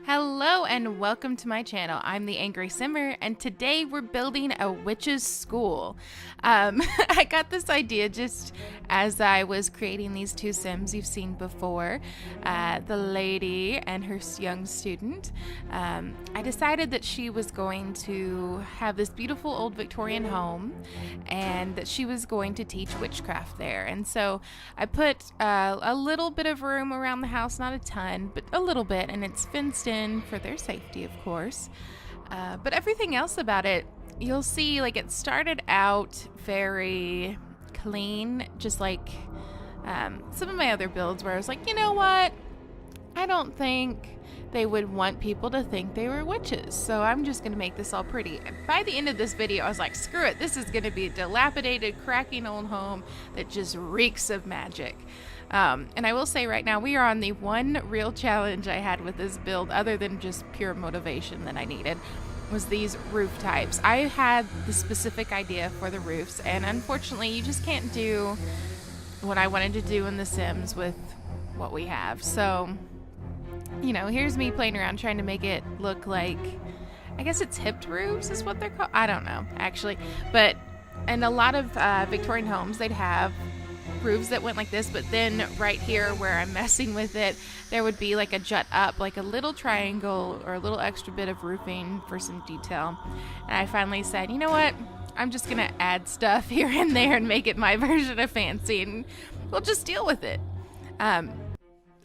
Hello and welcome to my channel. I'm the Angry Simmer and today we're building a witch's school. I got this idea just as I was creating these two Sims you've seen before, the lady and her young student. I decided that she was going to have this beautiful old Victorian home and that she was going to teach witchcraft there. And so I put a little bit of room around the house, not a ton, but a little bit, and it's fenced in for their safety, of course. But everything else about it, you'll see, like, it started out very clean, just like some of my other builds where I was like, you know what? I don't think they would want people to think they were witches, so I'm just going to make this all pretty. And by the end of this video, I was like, screw it. This is going to be a dilapidated, cracking old home that just reeks of magic. And I will say right now, we are on the one real challenge I had with this build, other than just pure motivation that I needed, was these roof types. I had the specific idea for the roofs, and unfortunately, you just can't do what I wanted to do in The Sims with what we have. So, you know, here's me playing around trying to make it look like, I guess it's hipped roofs is what they're called. I don't know, actually. But in a lot of Victorian homes, they'd have roofs that went like this, but then right here where I'm messing with it, there would be like a jut up, like a little triangle or a little extra bit of roofing for some detail. And I finally said, you know what? I'm just gonna add stuff here and there and make it my version of fancy, and we'll just deal with it.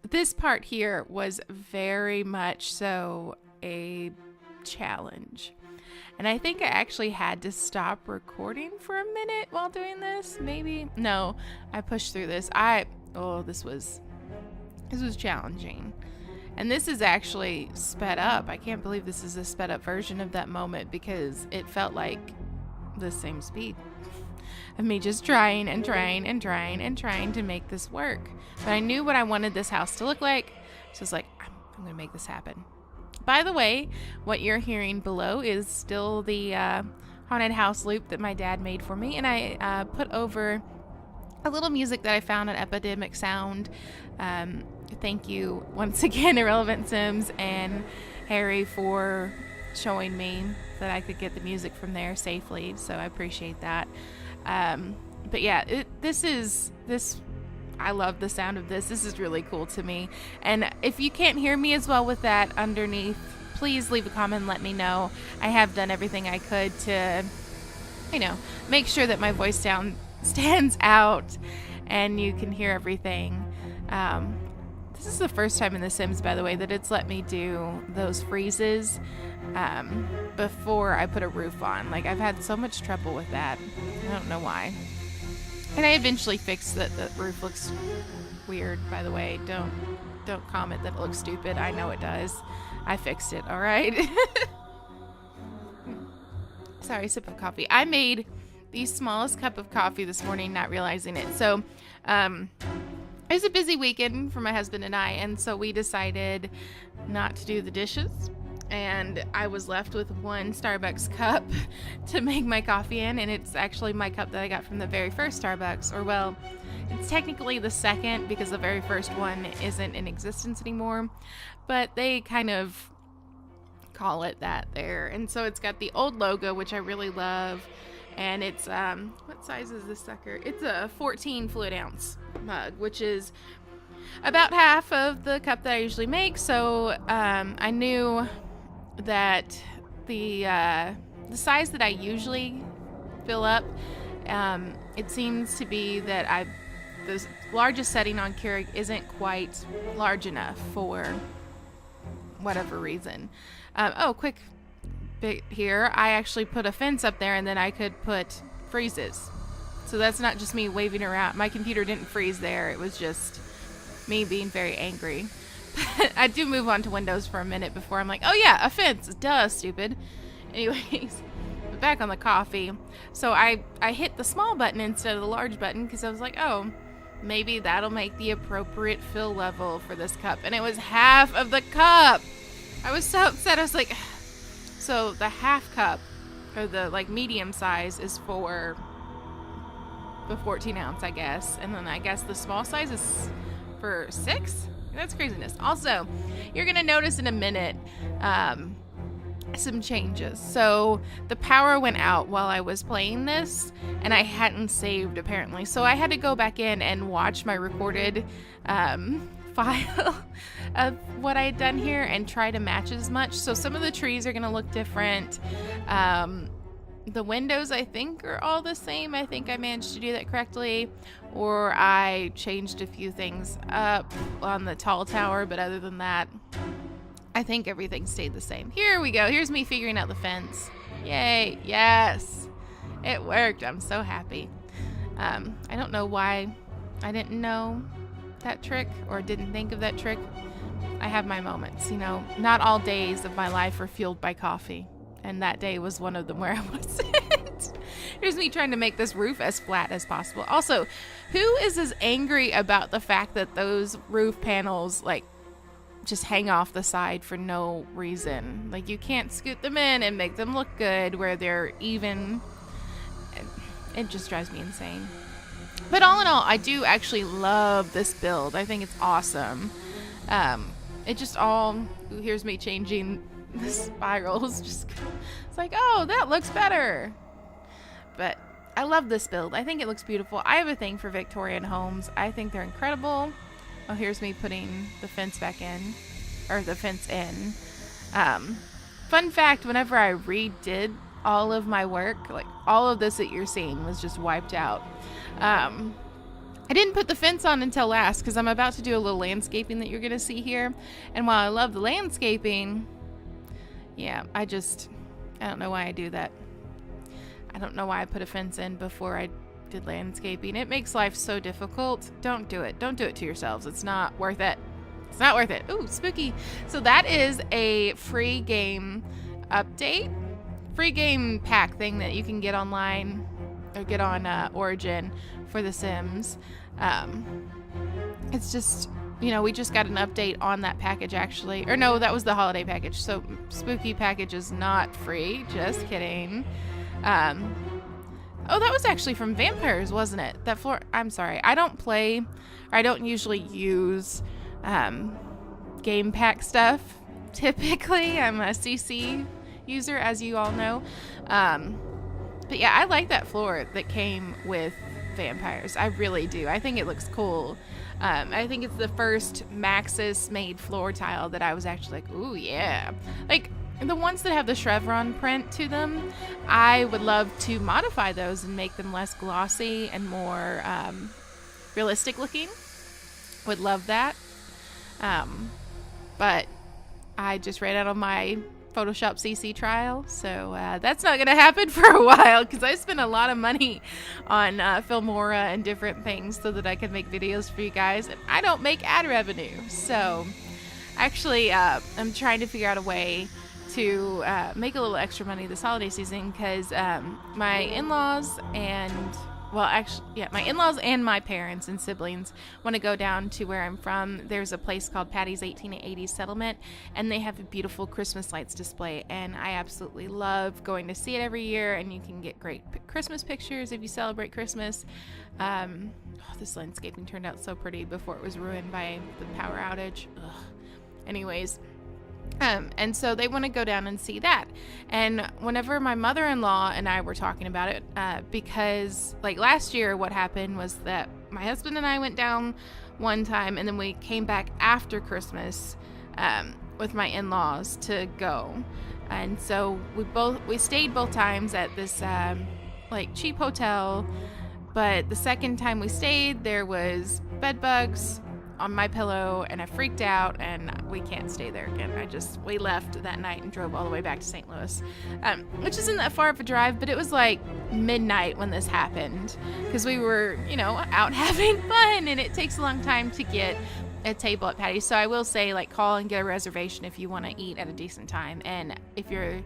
This part here was very much so a challenge. And I think I actually had to stop recording for a minute while doing this. Maybe. No, I pushed through this. This was challenging. And this is actually sped up. I can't believe this is a sped up version of that moment because it felt like the same speed of me just trying and trying and trying and trying to make this work. But I knew what I wanted this house to look like. So I was like, I'm going to make this happen. By the way, what you're hearing below is still the haunted house loop that my dad made for me, and I put over a little music that I found on Epidemic Sound. Thank you once again, Irrelevant Sims and Harry, for showing me that I could get the music from there safely, so I appreciate that. But yeah, I love the sound of this. This is really cool to me. And if you can't hear me as well with that underneath, please leave a comment and let me know. I have done everything I could to, you know, make sure that my voice stands out and you can hear everything. This is the first time in The Sims, by the way, that it's let me do those freezes before I put a roof on. Like, I've had so much trouble with that. I don't know why. And I eventually fixed that the roof looks weird, by the way. Don't comment that it looks stupid. I know it does. I fixed it, all right? Sorry, sip of coffee. I made the smallest cup of coffee this morning, not realizing it. So, it was a busy weekend for my husband and I, and so we decided not to do the dishes. And I was left with one Starbucks cup to make my coffee in, and it's actually my cup that I got from the very first Starbucks, or well, it's technically the second because the very first one isn't in existence anymore, but they kind of call it that there. And so it's got the old logo, which I really love, and it's what size is this sucker? It's a 14 fluid ounce mug, which is about half of the cup that I usually make. So I knew that the size that I usually fill up, it seems to be that the largest setting on Keurig isn't quite large enough for whatever reason. Quick bit here, I actually put a fence up there and then I could put freezes. So that's not just me waving around. My computer didn't freeze there. It was just me being very angry. I do move on to Windows for a minute before I'm like, oh yeah, a fence, duh, stupid. Anyways, back on the coffee. So I hit the small button instead of the large button because I was like, oh, maybe that'll make the appropriate fill level for this cup. And it was half of the cup. I was so upset. I was like, so the half cup, or the like medium size, is for the 14 ounce, I guess. And then I guess the small size is for 6? That's craziness. Also, you're going to notice in a minute some changes. So the power went out while I was playing this, and I hadn't saved apparently. So I had to go back in and watch my recorded file of what I had done here and try to match as much. So some of the trees are going to look different. The windows, I think, are all the same. I think I managed to do that correctly. Or I changed a few things up on the tall tower, but other than that, I think everything stayed the same. Here we go. Here's me figuring out the fence. Yay. Yes. It worked. I'm so happy. I don't know why I didn't know that trick or didn't think of that trick. I have my moments, you know. Not all days of my life are fueled by coffee. And that day was one of them where I wasn't. Here's me trying to make this roof as flat as possible. Also, who is as angry about the fact that those roof panels, like, just hang off the side for no reason? Like, you can't scoot them in and make them look good where they're even. It just drives me insane. But all in all, I do actually love this build. I think it's awesome. It just all. Ooh, here's me changing the spirals. Just, it's like, oh, that looks better. But I love this build. I think it looks beautiful. I have a thing for Victorian homes. I think they're incredible. Oh, here's me putting the fence back in, or the fence in. Fun fact, whenever I redid all of my work, like all of this that you're seeing was just wiped out. I didn't put the fence on until last because I'm about to do a little landscaping that you're going to see here. And while I love the landscaping, yeah, I don't know why I do that. I don't know why I put a fence in before I did landscaping. It makes life so difficult. Don't do it. Don't do it to yourselves. It's not worth it. It's not worth it. Ooh, spooky. So that is a free game update. Free game pack thing that you can get online or get on Origin for The Sims. It's just, you know, we just got an update on that package actually. Or no, that was the holiday package. So spooky package is not free. Just kidding. Oh, that was actually from Vampires, wasn't it? That floor. I'm sorry. I don't play, or I don't usually use game pack stuff. Typically, I'm a CC user, as you all know. But yeah, I like that floor that came with Vampires. I really do. I think it looks cool. I think it's the first Maxis made floor tile that I was actually like, ooh, yeah. Like, the ones that have the chevron print to them, I would love to modify those and make them less glossy and more realistic looking. Would love that. But I just ran out of my Photoshop CC trial, so that's not going to happen for a while because I spent a lot of money on Filmora and different things so that I could make videos for you guys, and I don't make ad revenue. So actually, I'm trying to figure out a way to make a little extra money this holiday season because my in-laws and, well, actually, yeah, my in-laws and my parents and siblings want to go down to where I'm from. There's a place called Patty's 1880s Settlement, and they have a beautiful Christmas lights display, and I absolutely love going to see it every year, and you can get great Christmas pictures if you celebrate Christmas. This landscaping turned out so pretty before it was ruined by the power outage. Ugh. Anyways, and so they want to go down and see that. And whenever my mother-in-law and I were talking about it, because like last year what happened was that my husband and I went down one time and then we came back after Christmas with my in-laws to go. And so we stayed both times at this like cheap hotel, but the second time we stayed there was bed bugs on my pillow and I freaked out and we can't stay there again. We left that night and drove all the way back to St. Louis, which isn't that far of a drive, but it was like midnight when this happened because we were, you know, out having fun, and it takes a long time to get a table at Patty's. So I will say, like, call and get a reservation if you want to eat at a decent time. And if you're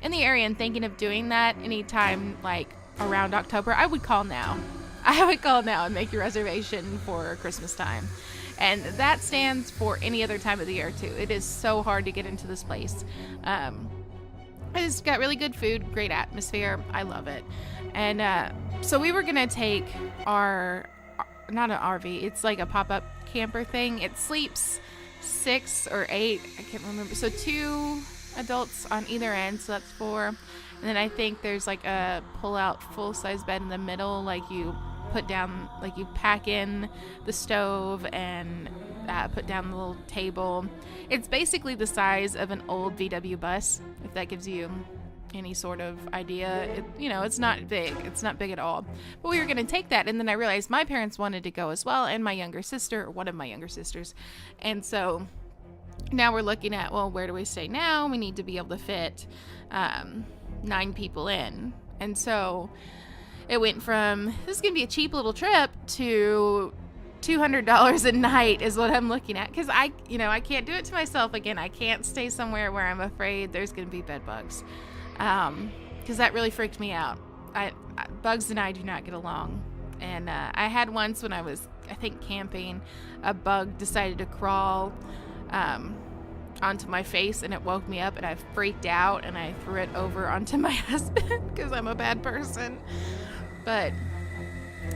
in the area and thinking of doing that anytime like around October, I would call now. I would call now and make your reservation for Christmas time. And that stands for any other time of the year, too. It is so hard to get into this place. It's got really good food, great atmosphere. I love it. And so we were going to take our not an RV. It's like a pop-up camper thing. It sleeps 6 or 8. I can't remember. So 2 adults on either end. So that's 4. And then I think there's like a pull-out full-size bed in the middle. Like you put down, like you pack in the stove and put down the little table. It's basically the size of an old VW bus, if that gives you any sort of idea. It's not big. It's not big at all. But we were going to take that, and then I realized my parents wanted to go as well, and my younger sister, or one of my younger sisters. And so now we're looking at, well, where do we stay now? We need to be able to fit 9 people in. And so it went from, this is going to be a cheap little trip, to $200 a night is what I'm looking at, because I can't do it to myself again. I can't stay somewhere where I'm afraid there's going to be bed bugs. Because that really freaked me out. Bugs and I do not get along. And I had once when I was, I think, camping, a bug decided to crawl onto my face, and it woke me up, and I freaked out, and I threw it over onto my husband because I'm a bad person. But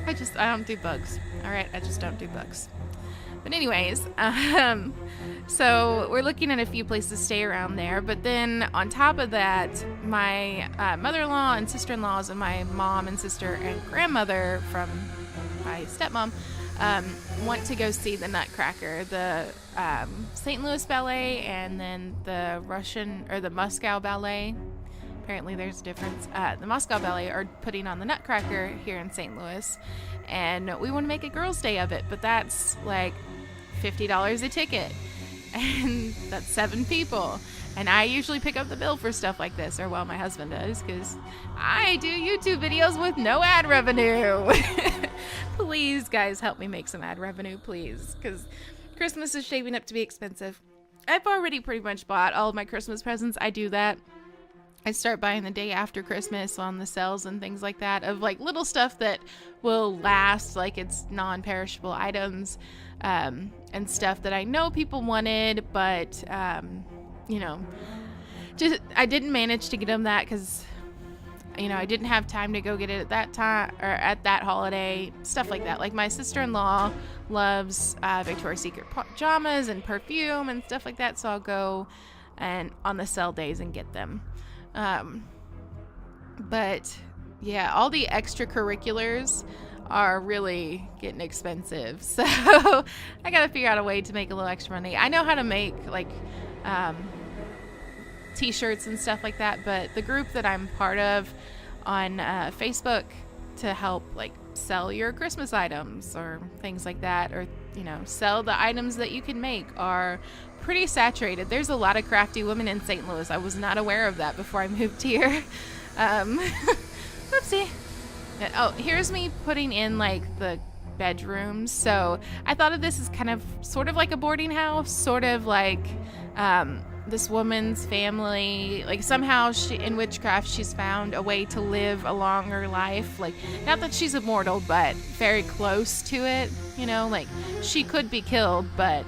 I don't do bugs. All right, I just don't do bugs. But anyways, so we're looking at a few places to stay around there. But then on top of that, my mother-in-law and sister-in-laws and my mom and sister and grandmother from my stepmom want to go see the Nutcracker, the St. Louis Ballet, and then the Moscow Ballet. Apparently there's a difference. The Moscow Ballet are putting on the Nutcracker here in St. Louis, and we want to make a girls' day of it, but that's like $50 a ticket, and that's 7 people. And I usually pick up the bill for stuff like this, or well, my husband does, because I do YouTube videos with no ad revenue. Please, guys, help me make some ad revenue, please, because Christmas is shaping up to be expensive. I've already pretty much bought all of my Christmas presents. I do that. I start buying the day after Christmas on the sales and things like that, of like little stuff that will last, like it's non-perishable items, and stuff that I know people wanted, but just I didn't manage to get them that because I didn't have time to go get it at that time or at that holiday, stuff like that. Like my sister-in-law loves Victoria's Secret pajamas and perfume and stuff like that, so I'll go and on the sale days and get them. But yeah, all the extracurriculars are really getting expensive, so I gotta figure out a way to make a little extra money. I know how to make like t-shirts and stuff like that, but the group that I'm part of on Facebook to help like sell your Christmas items or things like that, or sell the items that you can make, are pretty saturated. There's a lot of crafty women in St. Louis. I was not aware of that before I moved here. Whoopsie. Oh, here's me putting in like the bedrooms. So I thought of this as kind of sort of like a boarding house, sort of like this woman's family, like somehow in witchcraft she's found a way to live a longer life, like not that she's immortal, but very close to it, like she could be killed, but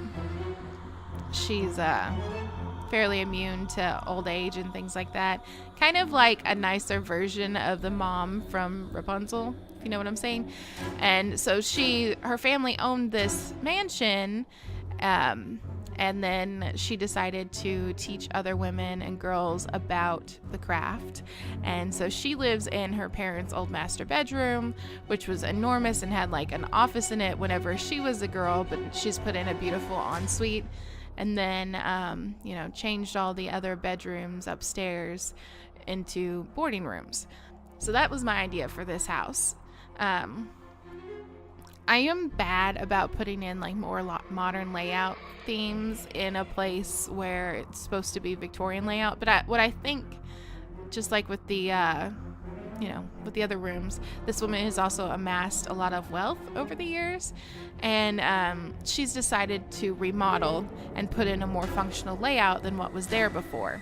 she's fairly immune to old age and things like that. Kind of like a nicer version of the mom from Rapunzel, if you know what I'm saying. And so her family owned this mansion, and then she decided to teach other women and girls about the craft. And so she lives in her parents' old master bedroom, which was enormous and had like an office in it whenever she was a girl, but she's put in a beautiful ensuite. And then, changed all the other bedrooms upstairs into boarding rooms. So that was my idea for this house. I am bad about putting in like more modern layout themes in a place where it's supposed to be Victorian layout. But what I think, just like with the with the other rooms, this woman has also amassed a lot of wealth over the years, and she's decided to remodel and put in a more functional layout than what was there before.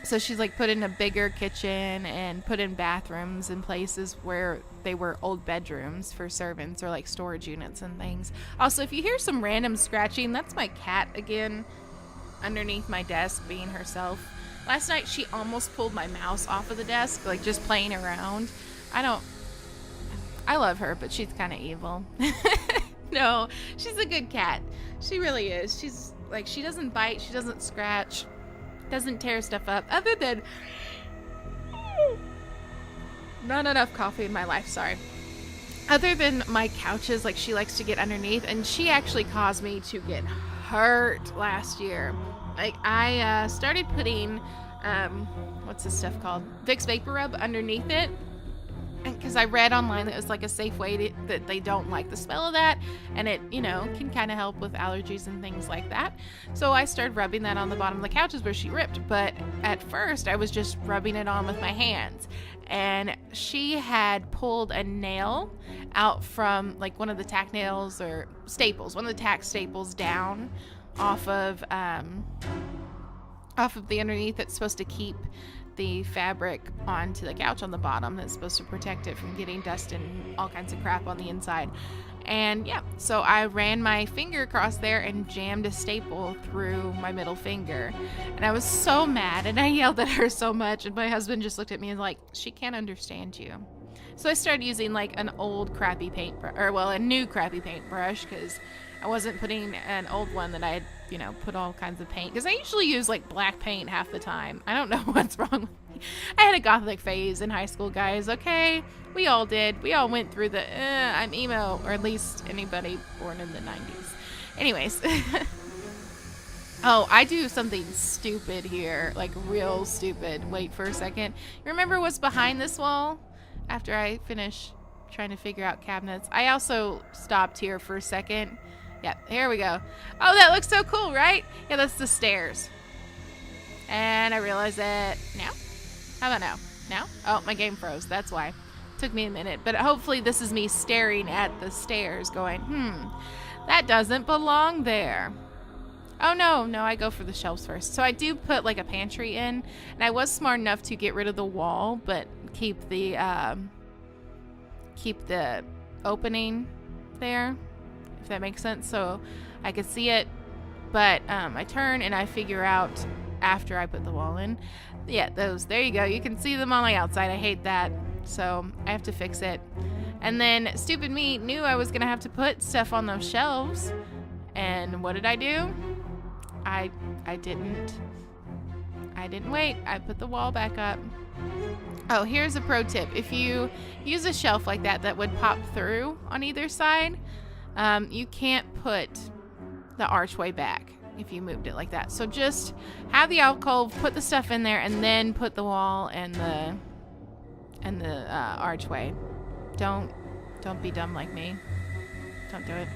So she's like put in a bigger kitchen and put in bathrooms in places where they were old bedrooms for servants or like storage units and things. Also, if you hear some random scratching, that's my cat again underneath my desk being herself. Last night she almost pulled my mouse off of the desk, like just playing around. I love her, but she's kind of evil. No, she's a good cat. She really is. She's like, she doesn't bite, she doesn't scratch, doesn't tear stuff up, other than not enough coffee in my life, sorry. Other than my couches, like, she likes to get underneath, and she actually caused me to get hurt last year. Like, I started putting what's this stuff called, Vicks Vapor Rub underneath it, because I read online that it was like a safe way that they don't like the smell of that, and it, you know, can kind of help with allergies and things like that. So I started rubbing that on the bottom of the couches where she ripped, but at first I was just rubbing it on with my hands, and she had pulled a nail out from like one of the tack nails or staples, one of the tack staples down off of the underneath that's supposed to keep the fabric onto the couch on the bottom, that's supposed to protect it from getting dust and all kinds of crap on the inside. And yeah, so I ran my finger across there and jammed a staple through my middle finger, and I was so mad, and I yelled at her so much, and my husband just looked at me and like, she can't understand you. So I started using like an old crappy paintbrush, or well, a new crappy paintbrush, because I wasn't putting an old one that I had, you know, put all kinds of paint, because I usually use like black paint half the time. I don't know what's wrong with me. I had a gothic phase in high school, guys. Okay, we all did. We all went through the I'm emo, or at least anybody born in the 90s. Anyways. Oh, I do something stupid here, like real stupid. Wait for a second. You remember what's behind this wall? After I finish trying to figure out cabinets, I also stopped here for a second. Yeah, here we go. Oh, that looks so cool, right? Yeah, that's the stairs. And I realized that now. How about now? Now? Oh, my game froze. That's why. Took me a minute. But hopefully this is me staring at the stairs going, that doesn't belong there. Oh, no, I go for the shelves first. So I do put like a pantry in, and I was smart enough to get rid of the wall, but keep the opening there, if that makes sense, so I could see it. But I turn and I figure out after I put the wall in. Yeah, those, there you go. You can see them on the outside. I hate that. So I have to fix it. And then stupid me knew I was going to have to put stuff on those shelves. And what did I do? I didn't wait. I put the wall back up. Oh, here's a pro tip. If you use a shelf like that would pop through on either side, you can't put the archway back if you moved it like that. So just have the alcove, put the stuff in there, and then put the wall and the archway. Don't be dumb like me. Don't do it.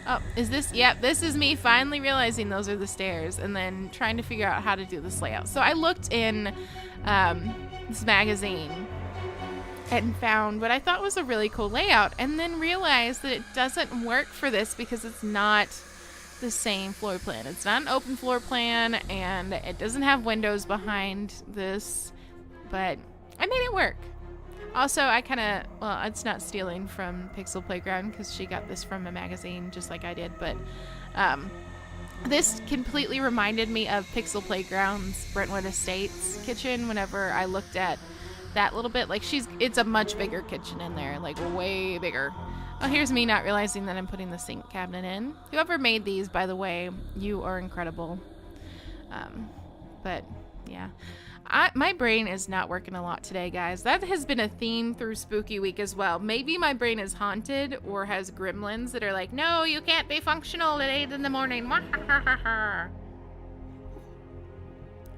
Oh, is this? Yep, this is me finally realizing those are the stairs and then trying to figure out how to do this layout. So I looked in this magazine and found what I thought was a really cool layout, and then realized that it doesn't work for this because it's not the same floor plan. It's not an open floor plan, and it doesn't have windows behind this, but I made it work. Also, I kind of, well, it's not stealing from Pixel Playground because she got this from a magazine just like I did, but this completely reminded me of Pixel Playground's Brentwood Estates kitchen whenever I looked at that little bit. Like, it's a much bigger kitchen in there, like way bigger. Oh, here's me not realizing that I'm putting the sink cabinet in. Whoever made these, by the way, you are incredible. But yeah. My brain is not working a lot today, guys. That has been a theme through Spooky Week as well. Maybe my brain is haunted or has gremlins that are like, no, you can't be functional at 8 in the morning.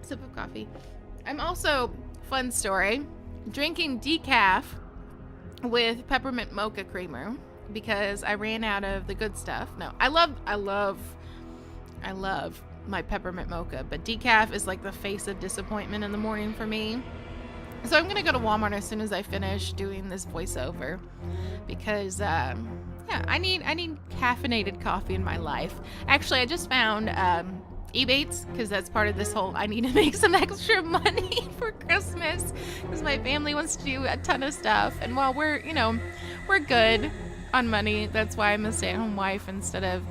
Sip of coffee. I'm also, fun story, drinking decaf with peppermint mocha creamer because I ran out of the good stuff. No, I love my peppermint mocha, but decaf is like the face of disappointment in the morning for me. So I'm gonna go to Walmart as soon as I finish doing this voiceover because yeah, I need caffeinated coffee in my life. Actually, I just found Ebates, because that's part of this whole I need to make some extra money for Christmas because my family wants to do a ton of stuff, and while we're good on money, that's why I'm a stay-at-home wife instead of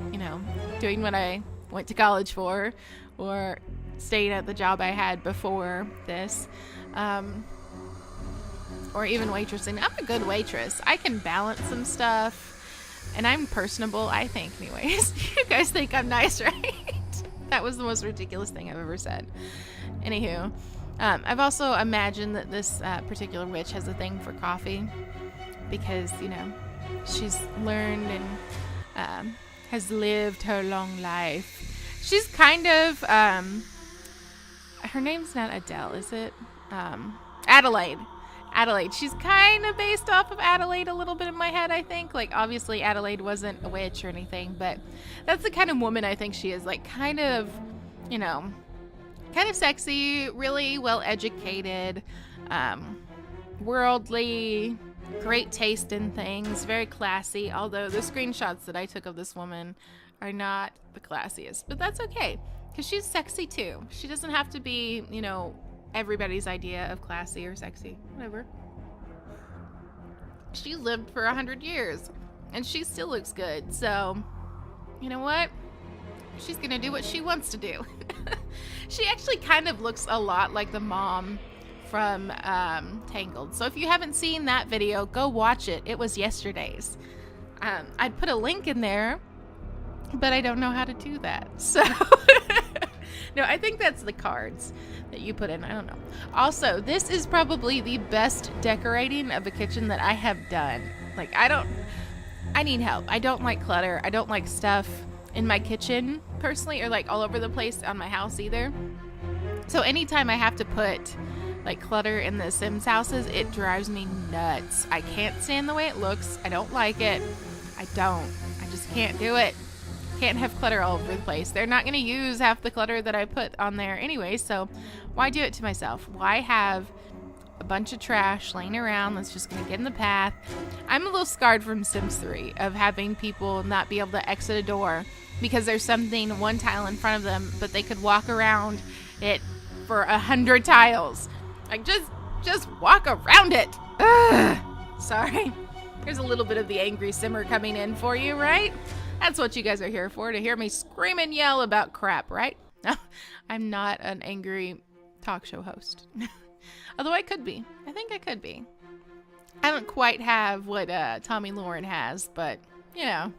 doing what I went to college for or staying at the job I had before this. or even waitressing. I'm a good waitress. I can balance some stuff. And I'm personable, I think, anyways. You guys think I'm nice, right? That was the most ridiculous thing I've ever said. Anywho, I've also imagined that this particular witch has a thing for coffee because, you know, she's learned and has lived her long life. She's kind of, her name's not Adele, is it? Adelaide. Adelaide. She's kind of based off of Adelaide a little bit in my head, I think. Like, obviously, Adelaide wasn't a witch or anything, but that's the kind of woman I think she is. Like, kind of, you know, kind of sexy, really well-educated, worldly, great taste in things, very classy, although the screenshots that I took of this woman are not the classiest. But that's okay, because she's sexy, too. She doesn't have to be, you know, everybody's idea of classy or sexy, whatever. She lived for 100 years and she still looks good. So, you know what? She's gonna do what she wants to do. She actually kind of looks a lot like the mom from Tangled. So if you haven't seen that video, go watch it. It was yesterday's. I'd put a link in there, but I don't know how to do that. So no, I think that's the cards that you put in. I don't know. Also, this is probably the best decorating of a kitchen that I have done. Like, I need help. I don't like clutter. I don't like stuff in my kitchen personally, or like all over the place on my house either. So anytime I have to put like clutter in the Sims houses, it drives me nuts. I can't stand the way it looks. I don't like it. I just can't do it. Can't have clutter all over the place. They're not going to use half the clutter that I put on there anyway, so why do it to myself? Why have a bunch of trash laying around that's just going to get in the path? I'm a little scarred from Sims 3 of having people not be able to exit a door because there's something, one tile in front of them, but they could walk around it for 100 tiles. Like, just walk around it. Ugh. Sorry. There's a little bit of the angry simmer coming in for you, right? That's what you guys are here for, to hear me scream and yell about crap, right? I'm not an angry talk show host. Although I could be. I think I could be. I don't quite have what Tommy Lauren has, but, you know,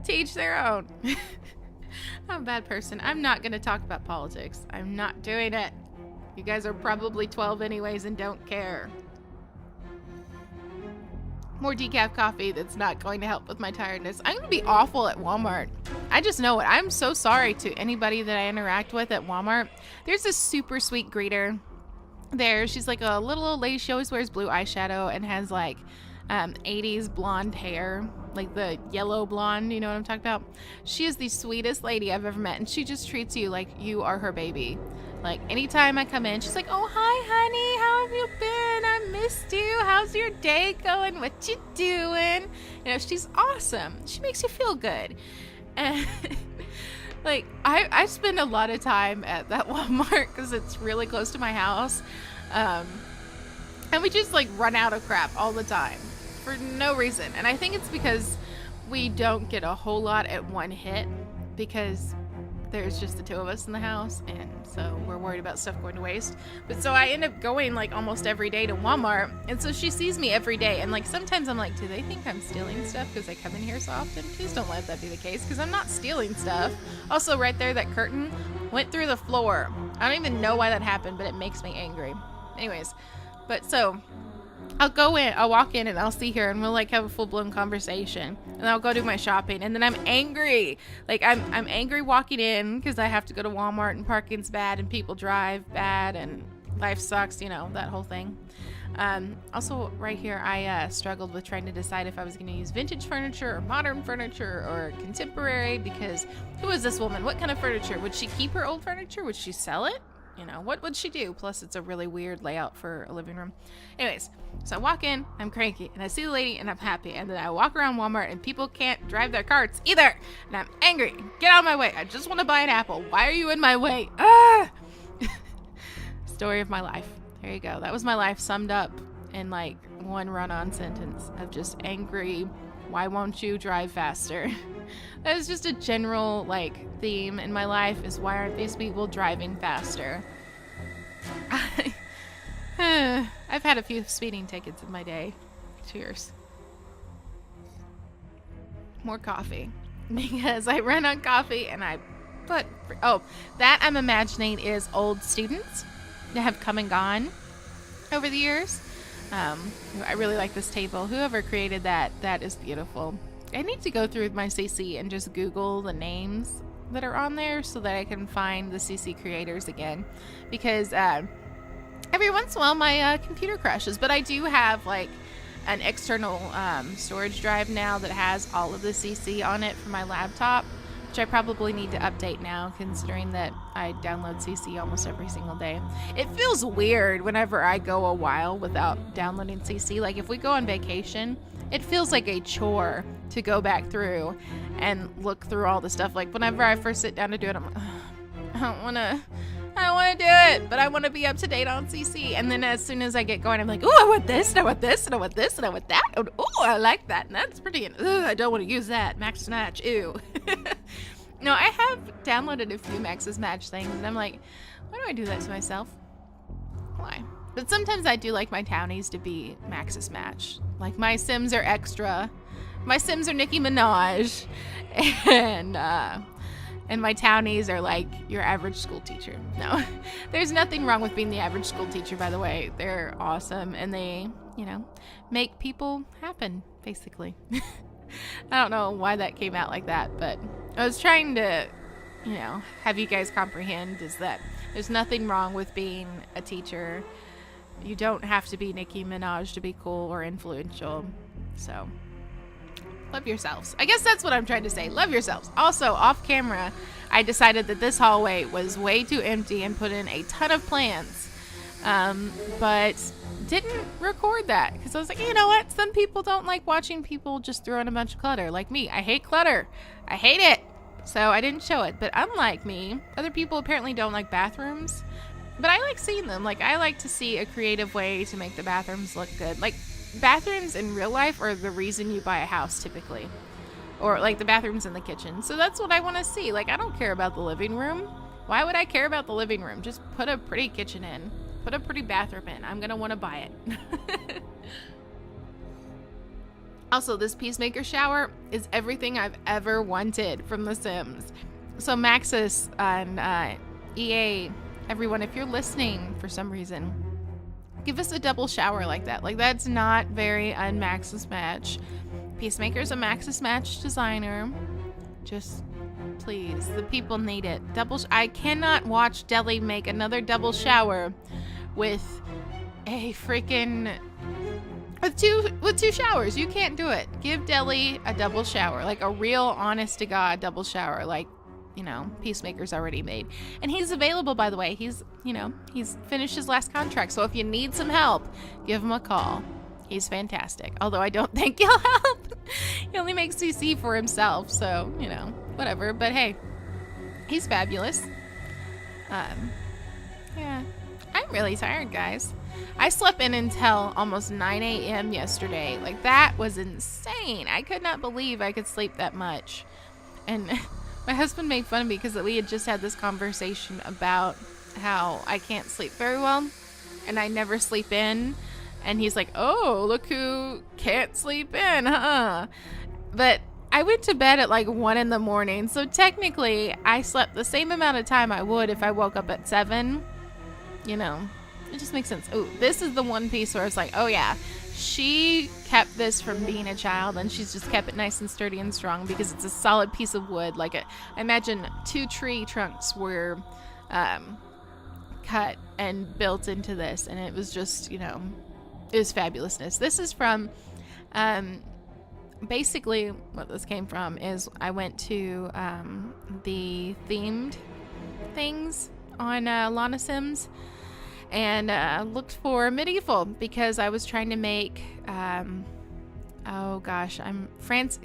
to each their own. I'm a bad person. I'm not going to talk about politics. I'm not doing it. You guys are probably 12 anyways and don't care. More decaf coffee that's not going to help with my tiredness. I'm going to be awful at Walmart. I just know it. I'm so sorry to anybody that I interact with at Walmart. There's this super sweet greeter there. She's like a little old lady. She always wears blue eyeshadow and has like 80s blonde hair, like the yellow blonde, you know what I'm talking about? She is the sweetest lady I've ever met, and she just treats you like you are her baby. Like, anytime I come in, she's like, oh, hi, honey, how have you been? I missed you. How's your day going? What you doing? You know, she's awesome. She makes you feel good. And, like, I spend a lot of time at that Walmart because it's really close to my house. And we just, like, run out of crap all the time for no reason. And I think it's because we don't get a whole lot at one hit because there's just the two of us in the house, and so we're worried about stuff going to waste. But so I end up going like almost every day to Walmart, and so she sees me every day, and like sometimes I'm like, do they think I'm stealing stuff because I come in here so often? Please don't let that be the case, because I'm not stealing stuff. Also, right there, that curtain went through the floor. I don't even know why that happened, but it makes me angry. Anyways, but so I'll go in, I'll walk in, and I'll see her, and we'll like have a full-blown conversation, and I'll go do my shopping, and then I'm angry. Like, I'm angry walking in because I have to go to Walmart, and parking's bad, and people drive bad, and life sucks, you know, that whole thing. Also, right here, I struggled with trying to decide if I was going to use vintage furniture or modern furniture or contemporary, because who is this woman? What kind of furniture? Would she keep her old furniture? Would she sell it? You know, what would she do? Plus, it's a really weird layout for a living room. Anyways, so I walk in, I'm cranky, and I see the lady, and I'm happy. And then I walk around Walmart, and people can't drive their carts either. And I'm angry. Get out of my way. I just want to buy an apple. Why are you in my way? Ah! Story of my life. There you go. That was my life summed up in like one run-on sentence of just angry. Why won't you drive faster? That is just a general like theme in my life, is why aren't these people driving faster? I've had a few speeding tickets in my day. Cheers. More coffee. Because I run on coffee and I put... Oh, that I'm imagining is old students that have come and gone over the years. I really like this table. Whoever created that is beautiful. I need to go through my CC and just Google the names that are on there so that I can find the CC creators again. Because every once in a while my computer crashes. But I do have like an external storage drive now that has all of the CC on it for my laptop, which I probably need to update now considering that I download CC almost every single day. It feels weird whenever I go a while without downloading CC. Like if we go on vacation, it feels like a chore to go back through and look through all the stuff. Like whenever I first sit down to do it, I'm like, I don't want to do it, but I want to be up to date on CC. And then as soon as I get going, I'm like, oh, I want this, and I want this, and I want this, and I want that. Oh, I like that, and that's pretty. I don't want to use that. Max Match, ew. No, I have downloaded a few Max's Match things, and I'm like, why do I do that to myself? Why? But sometimes I do like my townies to be Max's Match. Like my Sims are extra. My Sims are Nicki Minaj, and my townies are like your average school teacher. No, there's nothing wrong with being the average school teacher, by the way. They're awesome, and they, make people happen, basically. I don't know why that came out like that, but I was trying to, have you guys comprehend is that there's nothing wrong with being a teacher. You don't have to be Nicki Minaj to be cool or influential. So, love yourselves. I guess that's what I'm trying to say. Love yourselves. Also, off camera, I decided that this hallway was way too empty and put in a ton of plants. But didn't record that because I was like, you know what? Some people don't like watching people just throw in a bunch of clutter. Like me, I hate clutter. I hate it. So I didn't show it. But unlike me, other people apparently don't like bathrooms. But I like seeing them. Like I like to see a creative way to make the bathrooms look good. Like bathrooms in real life are the reason you buy a house typically. Or like the bathrooms in the kitchen. So that's what I want to see. Like I don't care about the living room. Why would I care about the living room? Just put a pretty kitchen in. Put a pretty bathroom in. I'm going to want to buy it. Also, this Peacemaker shower is everything I've ever wanted from The Sims. So Maxis and EA, everyone, if you're listening for some reason, give us a double shower like that. Like that's not very un-Maxis Match. Peacemaker's a Maxis Match designer. Just please, the people need it. I cannot watch Deli make another double shower with a freaking with two showers. You can't do it. Give Deli a double shower, like a real honest to God double shower, like Peacemaker's already made. And he's available, by the way. He's finished his last contract. So if you need some help, give him a call. He's fantastic. Although I don't think he'll help. He only makes CC for himself. So, whatever. But hey, he's fabulous. Yeah. I'm really tired, guys. I slept in until almost 9 a.m. yesterday. Like, that was insane. I could not believe I could sleep that much. And my husband made fun of me because we had just had this conversation about how I can't sleep very well. And I never sleep in. And he's like, oh, look who can't sleep in, huh? But I went to bed at like 1 in the morning. So technically, I slept the same amount of time I would if I woke up at 7. It just makes sense. Oh, this is the one piece where it's like, oh yeah, she kept this from being a child and she's just kept it nice and sturdy and strong because it's a solid piece of wood. Like I imagine 2 tree trunks were cut and built into this, and it was just, it was fabulousness. This is from, basically what this came from is I went to the themed things on Lana Sims and looked for medieval because I was trying to make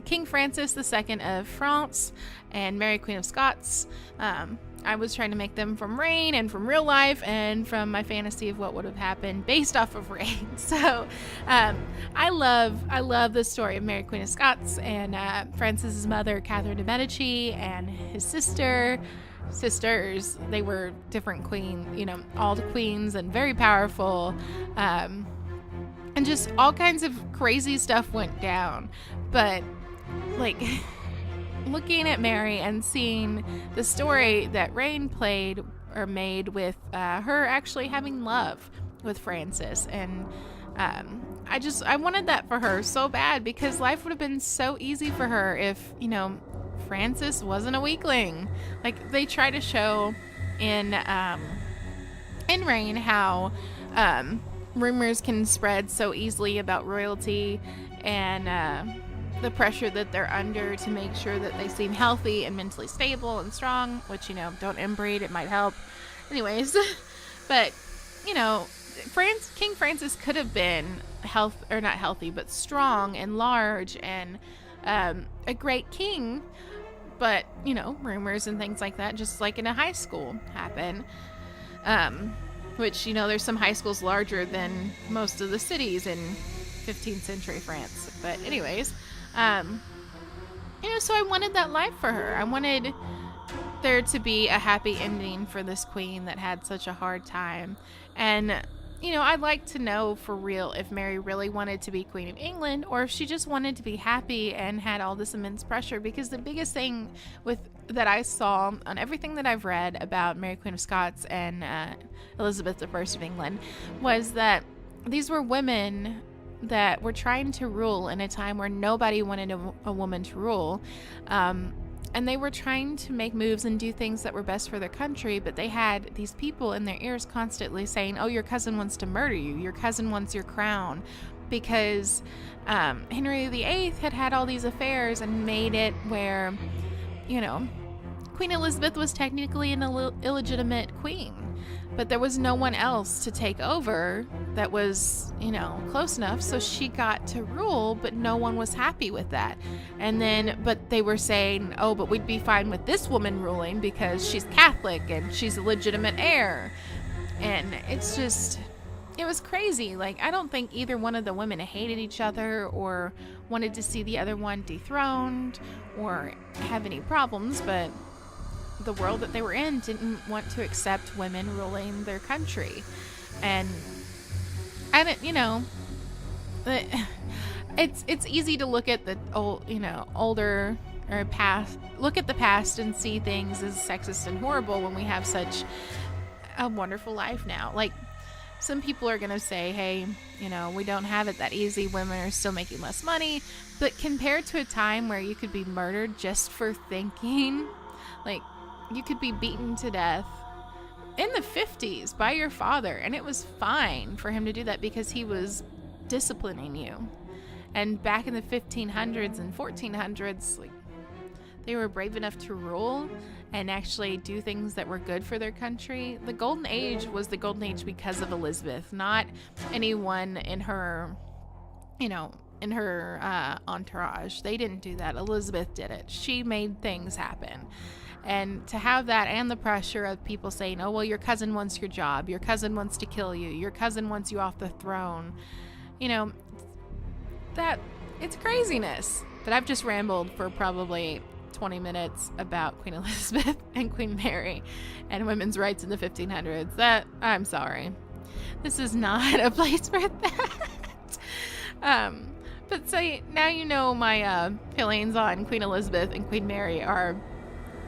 King Francis II of France and Mary Queen of Scots. I was trying to make them from Reign and from real life and from my fantasy of what would have happened based off of Reign. So I love the story of Mary Queen of Scots and Francis's mother, Catherine de Medici, and his sister, sisters. They were different all the queens and very powerful. And just all kinds of crazy stuff went down. But like looking at Mary and seeing the story that Rain made with her actually having love with Francis, and I wanted that for her so bad, because life would have been so easy for her if Francis wasn't a weakling. Like they try to show in Rain how rumors can spread so easily about royalty, and the pressure that they're under to make sure that they seem healthy and mentally stable and strong, which, don't inbreed, it might help. Anyways, but, King Francis could have been not healthy, but strong and large and a great king. But, rumors and things like that, just like in a high school, happen. Which, there's some high schools larger than most of the cities in 15th century France. But anyways, so I wanted that life for her. I wanted there to be a happy ending for this queen that had such a hard time. And, I'd like to know for real if Mary really wanted to be Queen of England, or if she just wanted to be happy and had all this immense pressure. Because the biggest thing that I saw on everything that I've read about Mary Queen of Scots and Elizabeth I of England was that these were women that were trying to rule in a time where nobody wanted a woman to rule. And they were trying to make moves and do things that were best for their country, but they had these people in their ears constantly saying, oh, your cousin wants to murder you. Your cousin wants your crown. Because Henry VIII had all these affairs and made it where, Queen Elizabeth was technically an illegitimate queen. But there was no one else to take over that was, close enough. So she got to rule, but no one was happy with that. But they were saying, oh, but we'd be fine with this woman ruling because she's Catholic and she's a legitimate heir. And it was crazy. Like, I don't think either one of the women hated each other or wanted to see the other one dethroned or have any problems, but the world that they were in didn't want to accept women ruling their country. And I don't, it's easy to look at the older or look at the past and see things as sexist and horrible when we have such a wonderful life now. Like, some people are going to say, hey, we don't have it that easy. Women are still making less money. But compared to a time where you could be murdered just for thinking, like, you could be beaten to death in the 50s by your father, and it was fine for him to do that because he was disciplining you. And back in the 1500s and 1400s, like, they were brave enough to rule and actually do things that were good for their country. The Golden Age was the Golden Age because of Elizabeth, not anyone in her, entourage. They didn't do that. Elizabeth did it. She made things happen. And to have that and the pressure of people saying, oh, well, your cousin wants your job. Your cousin wants to kill you. Your cousin wants you off the throne. That it's craziness. But I've just rambled for probably 20 minutes about Queen Elizabeth and Queen Mary and women's rights in the 1500s. I'm sorry. This is not a place for that. But now my feelings on Queen Elizabeth and Queen Mary are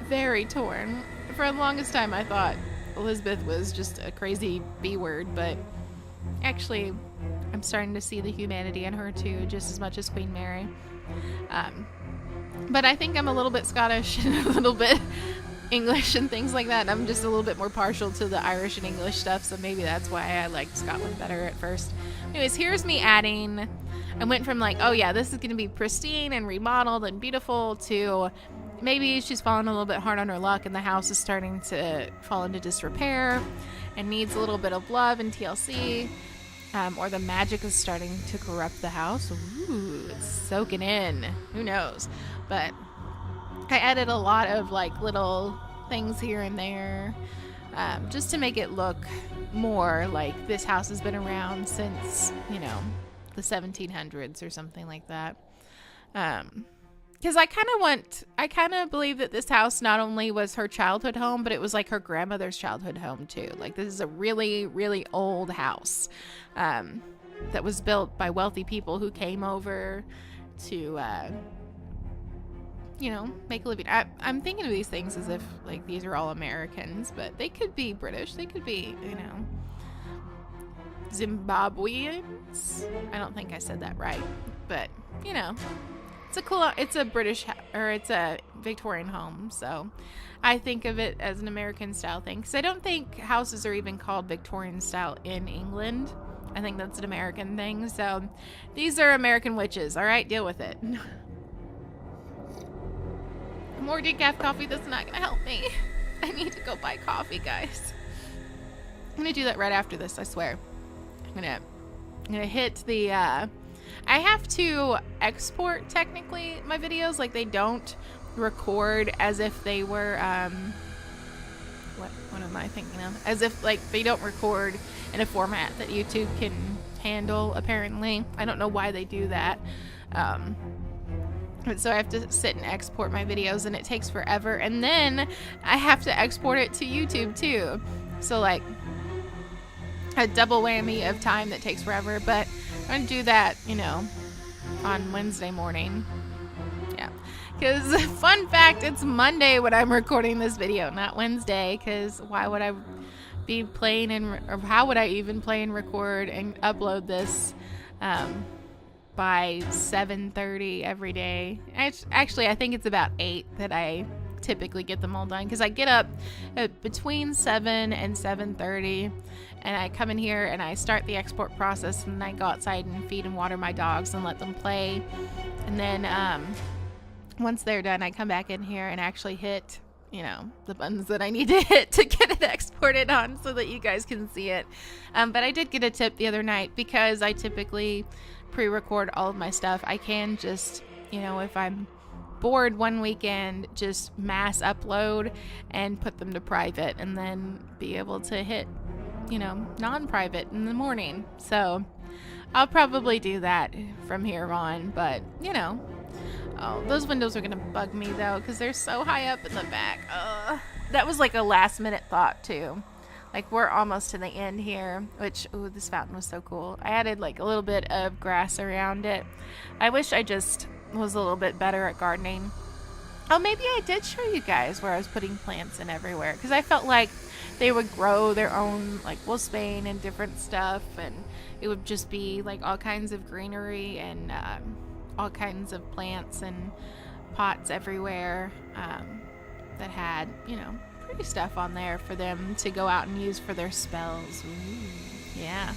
very torn. For the longest time I thought Elizabeth was just a crazy B word, but actually I'm starting to see the humanity in her too, just as much as Queen Mary. But I think I'm a little bit Scottish and a little bit English and things like that. I'm just a little bit more partial to the Irish and English stuff, so maybe that's why I liked Scotland better at first. Anyways, here's me adding. I went from like, oh yeah, this is going to be pristine and remodeled and beautiful, to maybe she's fallen a little bit hard on her luck and the house is starting to fall into disrepair and needs a little bit of love and TLC, or the magic is starting to corrupt the house. Ooh, it's soaking in. Who knows? But I added a lot of like little things here and there, just to make it look more like this house has been around since, the 1700s or something like that. because I kind of believe that this house not only was her childhood home, but it was like her grandmother's childhood home too. Like this is a really, really old house that was built by wealthy people who came over to, you know, make a living. I'm thinking of these things as if like these are all Americans, but they could be British. They could be, you know, Zimbabweans. I don't think I said that right, but you know. It's a British, or it's a Victorian home, so I think of it as an American style thing, because I don't think houses are even called Victorian style in England. I think that's an American thing, so these are American witches, alright? Deal with it. More decaf coffee, that's not gonna help me. I need to go buy coffee, guys. I'm gonna do that right after this, I swear. I'm gonna hit the, I have to export, technically, my videos. Like, they don't record as if they were, what am I thinking of? As if, like, they don't record in a format that YouTube can handle, apparently. I don't know why they do that. But so I have to sit and export my videos, and it takes forever. And then I have to export it to YouTube, too. So, like, a double whammy of time that takes forever, but I'm gonna do that, you know, on Wednesday morning. Yeah, because fun fact, it's Monday when I'm recording this video, not Wednesday, because why would I be playing or how would I even play and record and upload this by 7:30 every day? Actually, I think it's about 8 that I typically get them all done, because I get up between 7 and 7:30, and I come in here and I start the export process, and then I go outside and feed and water my dogs and let them play, and then once they're done, I come back in here and actually hit, you know, the buttons that I need to hit to get it exported on so that you guys can see it. But I did get a tip the other night, because I typically pre-record all of my stuff. I can just, you know, if I'm bored one weekend, just mass upload and put them to private, and then be able to hit, you know, non-private in the morning. So I'll probably do that from here on, but you know, oh, those windows are gonna bug me though, because they're so high up in the back. That was like a last minute thought too. Like, we're almost to the end here, which, ooh, this fountain was so cool. I added like a little bit of grass around it. I wish I just was a little bit better at gardening. Oh, maybe I did show you guys where I was putting plants in everywhere, because I felt like they would grow their own, like, wolfsbane and different stuff, and it would just be like all kinds of greenery and all kinds of plants and pots everywhere that had, you know, pretty stuff on there for them to go out and use for their spells. Ooh, yeah.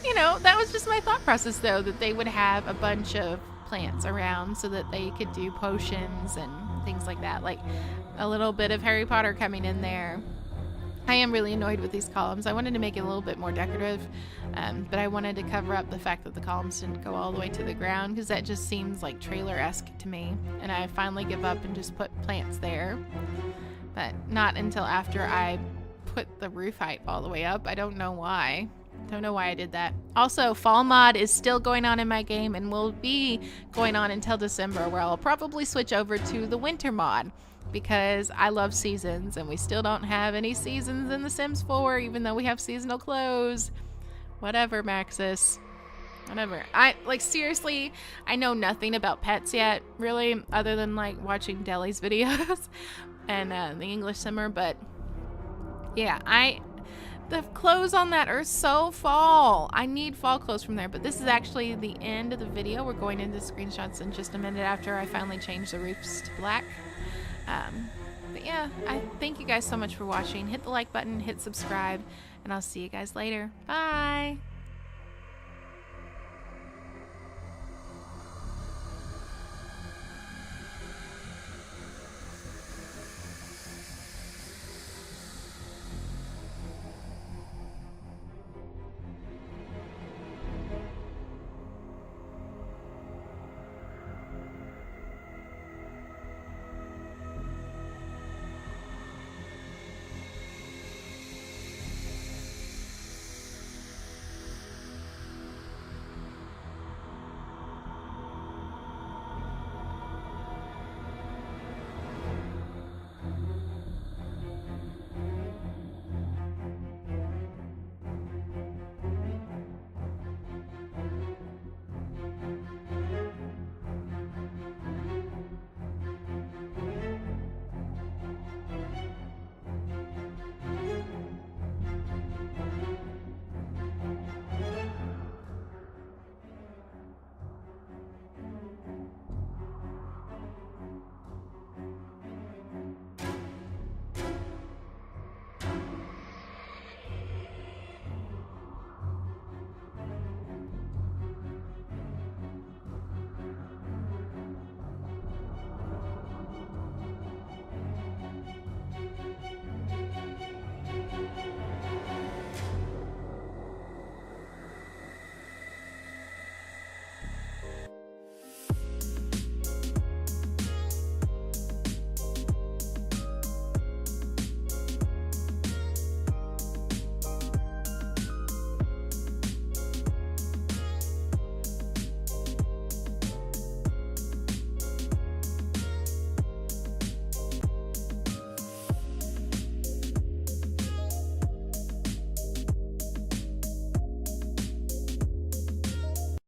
You know, that was just my thought process, though, that they would have a bunch of plants around so that they could do potions and things like that. Like a little bit of Harry Potter coming in there. I am really annoyed with these columns. I wanted to make it a little bit more decorative, but I wanted to cover up the fact that the columns didn't go all the way to the ground, because that just seems like trailer-esque to me. And I finally give up and just put plants there. But not until after I put the roof height all the way up. I don't know why. Don't know why I did that. Also, fall mod is still going on in my game, and will be going on until December, where I'll probably switch over to the winter mod, because I love seasons, and we still don't have any seasons in The Sims 4, even though we have seasonal clothes. Whatever, Maxis. Whatever. Seriously, I know nothing about pets yet, really, other than, like, watching Deli's videos and the English Simmer, but yeah, the clothes on that are so fall. I need fall clothes from there, but this is actually the end of the video. We're going into screenshots in just a minute after I finally change the roofs to black. But yeah, I thank you guys so much for watching. Hit the like button, hit subscribe, and I'll see you guys later. Bye!